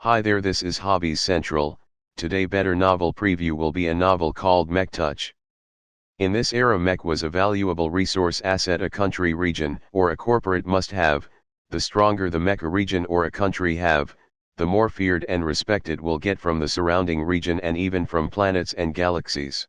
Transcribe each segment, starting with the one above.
Hi there, this is Hobbies Central. Today better novel preview will be a novel called Mech Touch. In this era, Mech was a valuable resource asset a country, region, or a corporate must have. The stronger the Mech a region or a country have, the more feared and respected will get from the surrounding region and even from planets and galaxies.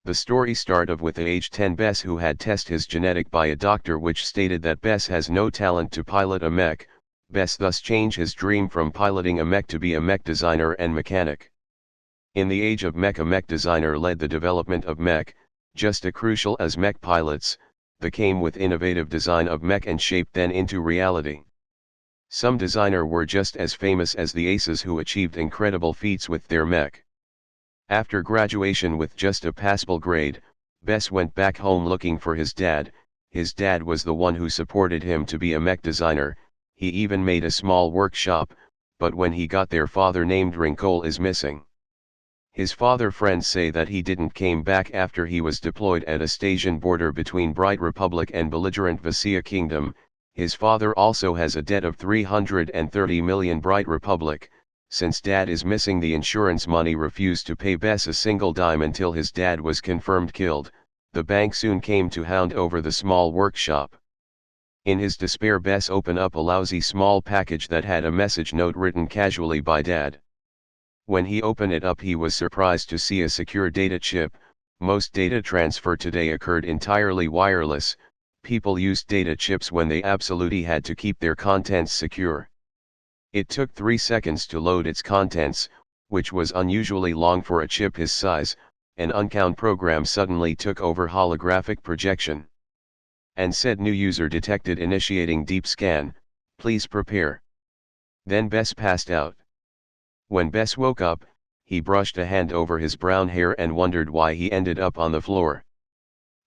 The story started with age 10 Bess, who had tested his genetic by a doctor which stated that Bess has no talent to pilot a mech. Bess thus changed his dream from piloting a mech to be a mech designer and mechanic. In the age of mech, a mech designer led the development of mech, just as crucial as mech pilots. They came with innovative design of mech and shaped then into reality. Some designer were just as famous as the aces who achieved incredible feats with their mech. After graduation with just a passable grade, Bess went back home looking for his dad. His dad was the one who supported him to be a mech designer. He even made a small workshop, but when he got there, father named Wrinkle is missing. His father friends say that he didn't came back after he was deployed at a station border between Bright Republic and belligerent Vasia Kingdom. His father also has a debt of 330 million Bright Republic. Since dad is missing, the insurance money refused to pay Bess a single dime until his dad was confirmed killed. The bank soon came to hound over the small workshop. In his despair, Bess opened up a lousy small package that had a message note written casually by dad. When he opened it up, he was surprised to see a secure data chip. Most data transfer today occurred entirely wireless. People used data chips when they absolutely had to keep their contents secure. It took 3 seconds to load its contents, which was unusually long for a chip his size. An uncount program suddenly took over holographic projection and said, "New user detected, initiating deep scan, please prepare." Then Bess passed out. When Bess woke up, he brushed a hand over his brown hair and wondered why he ended up on the floor.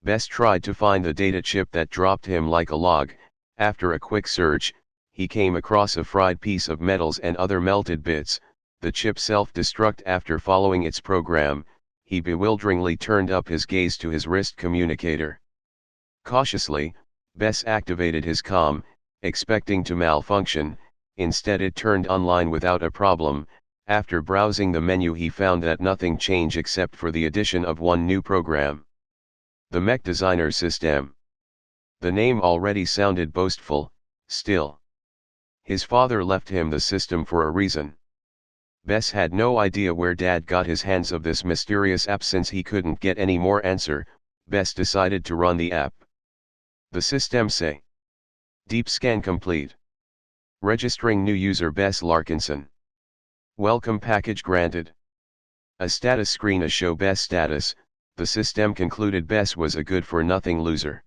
Bess tried to find the data chip that dropped him like a log. After a quick search, he came across a fried piece of metals and other melted bits. The chip self-destruct after following its program. He bewilderingly turned up his gaze to his wrist communicator. Cautiously, Bess activated his comm, expecting to malfunction. Instead, it turned online without a problem. After browsing the menu, he found that nothing changed except for the addition of one new program: the Mech Designer System. The name already sounded boastful. Still, his father left him the system for a reason. Bess had no idea where dad got his hands of this mysterious app. Since he couldn't get any more answer, Bess decided to run the app. The system say: deep scan complete. Registering new user Bess Larkinson. Welcome package granted. A status screen show Bess status. The system concluded Bess was a good-for-nothing loser.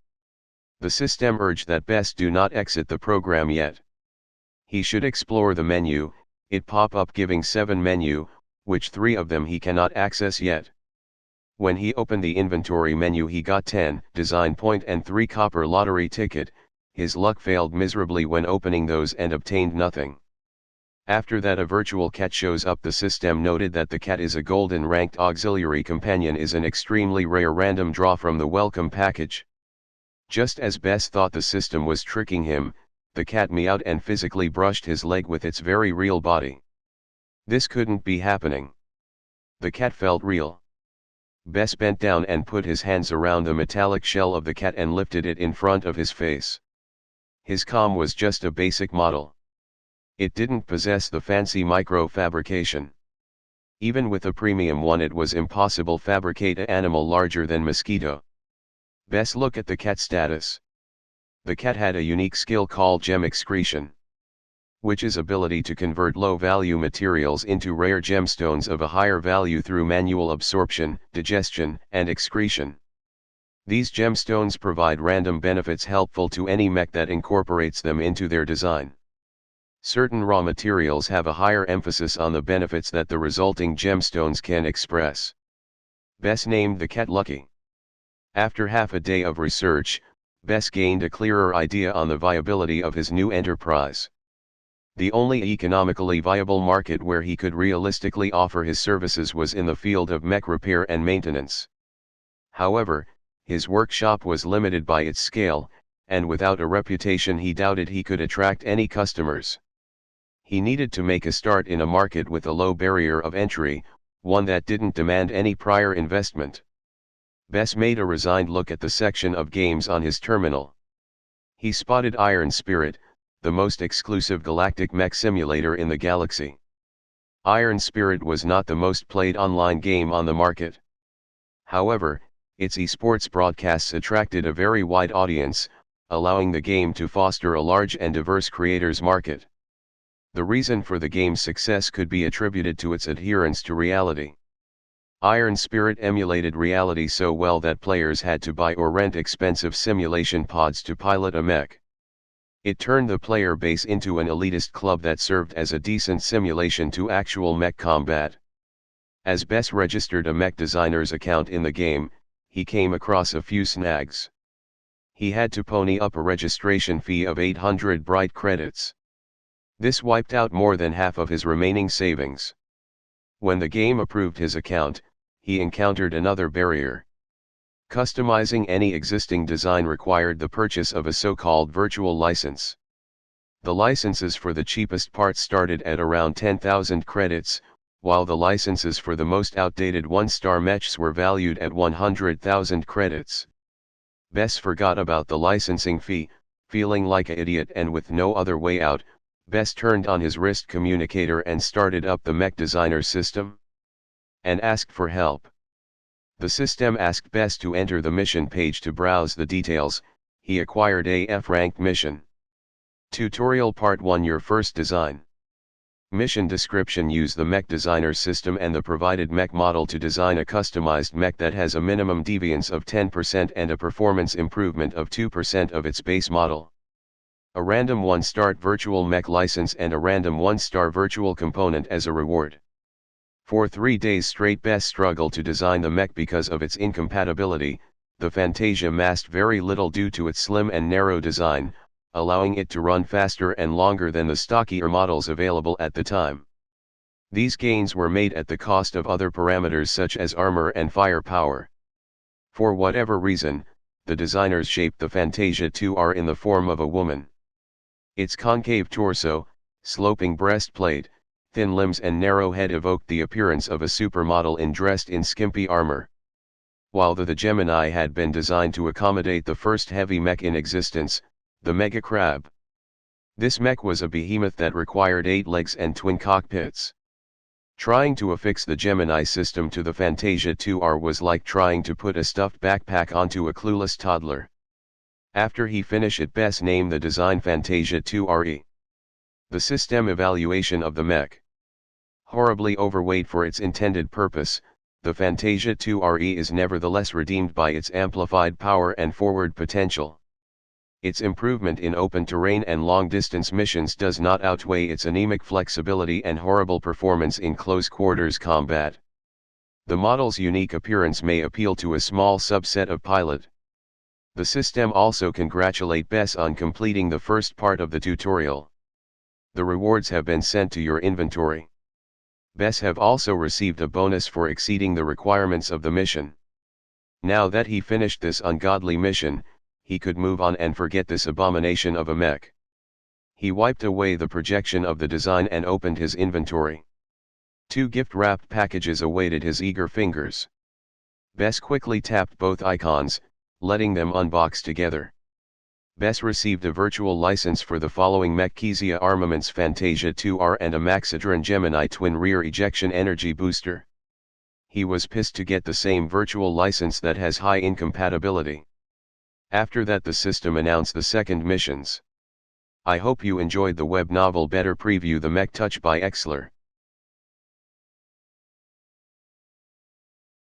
The system urged that Bess do not exit the program yet. He should explore the menu. It pop up giving 7 menu, which 3 of them he cannot access yet. When he opened the inventory menu, he got 10 design point and 3 copper lottery ticket. His luck failed miserably when opening those and obtained nothing. After that, a virtual cat shows up. The system noted that the cat is a golden ranked auxiliary companion, is an extremely rare random draw from the welcome package. Just as Bess thought the system was tricking him, the cat meowed and physically brushed his leg with its very real body. This couldn't be happening. The cat felt real. Bess bent down and put his hands around the metallic shell of the cat and lifted it in front of his face. His comm was just a basic model. It didn't possess the fancy micro-fabrication. Even with a premium one, it was impossible fabricate an animal larger than mosquito. Bess look at the cat status. The cat had a unique skill called gem excretion, which is ability to convert low-value materials into rare gemstones of a higher value through manual absorption, digestion, and excretion. These gemstones provide random benefits helpful to any mech that incorporates them into their design. Certain raw materials have a higher emphasis on the benefits that the resulting gemstones can express. Bess named the cat Lucky. After half a day of research, Bess gained a clearer idea on the viability of his new enterprise. The only economically viable market where he could realistically offer his services was in the field of mech repair and maintenance. However, his workshop was limited by its scale, and without a reputation he doubted he could attract any customers. He needed to make a start in a market with a low barrier of entry, one that didn't demand any prior investment. Bess made a resigned look at the section of games on his terminal. He spotted Iron Spirit, the most exclusive galactic mech simulator in the galaxy. Iron Spirit was not the most played online game on the market. However, its esports broadcasts attracted a very wide audience, allowing the game to foster a large and diverse creators market. The reason for the game's success could be attributed to its adherence to reality. Iron Spirit emulated reality so well that players had to buy or rent expensive simulation pods to pilot a mech. It turned the player base into an elitist club that served as a decent simulation to actual mech combat. As Bess registered a mech designer's account in the game, he came across a few snags. He had to pony up a registration fee of 800 bright credits. This wiped out more than half of his remaining savings. When the game approved his account, he encountered another barrier. Customizing any existing design required the purchase of a so-called virtual license. The licenses for the cheapest parts started at around 10,000 credits, while the licenses for the most outdated one-star mechs were valued at 100,000 credits. Bess forgot about the licensing fee, feeling like an idiot, and with no other way out, Bess turned on his wrist communicator and started up the mech designer system and asked for help. The system asked Bess to enter the mission page to browse the details. He acquired a F-ranked mission. Tutorial Part 1, Your First Design. Mission description: use the mech designer system and the provided mech model to design a customized mech that has a minimum deviance of 10% and a performance improvement of 2% of its base model. A random 1-star virtual mech license and a random 1-star virtual component as a reward. For 3 days straight, Bess struggled to design the mech because of its incompatibility. The Fantasia masked very little due to its slim and narrow design, allowing it to run faster and longer than the stockier models available at the time. These gains were made at the cost of other parameters such as armor and firepower. For whatever reason, the designers shaped the Fantasia 2R in the form of a woman. Its concave torso, sloping breastplate, thin limbs and narrow head evoked the appearance of a supermodel dressed in skimpy armor. While the Gemini had been designed to accommodate the first heavy mech in existence, the Mega Crab. This mech was a behemoth that required 8 legs and twin cockpits. Trying to affix the Gemini system to the Fantasia 2R was like trying to put a stuffed backpack onto a clueless toddler. After he finished it, Bess named the design Fantasia 2RE. The system evaluation of the mech. Horribly overweight for its intended purpose, the Fantasia 2RE is nevertheless redeemed by its amplified power and forward potential. Its improvement in open terrain and long-distance missions does not outweigh its anemic flexibility and horrible performance in close-quarters combat. The model's unique appearance may appeal to a small subset of pilot. The system also congratulate Bess on completing the first part of the tutorial. The rewards have been sent to your inventory. Bess have also received a bonus for exceeding the requirements of the mission. Now that he finished this ungodly mission, he could move on and forget this abomination of a mech. He wiped away the projection of the design and opened his inventory. 2 gift-wrapped packages awaited his eager fingers. Bess quickly tapped both icons, letting them unbox together. Bess received a virtual license for the following mech: Kezia Armaments Fantasia 2R and a Maxidron Gemini twin rear ejection energy booster. He was pissed to get the same virtual license that has high incompatibility. After that, the system announced the second missions. I hope you enjoyed the web novel. Better preview the Mech Touch by Exlor.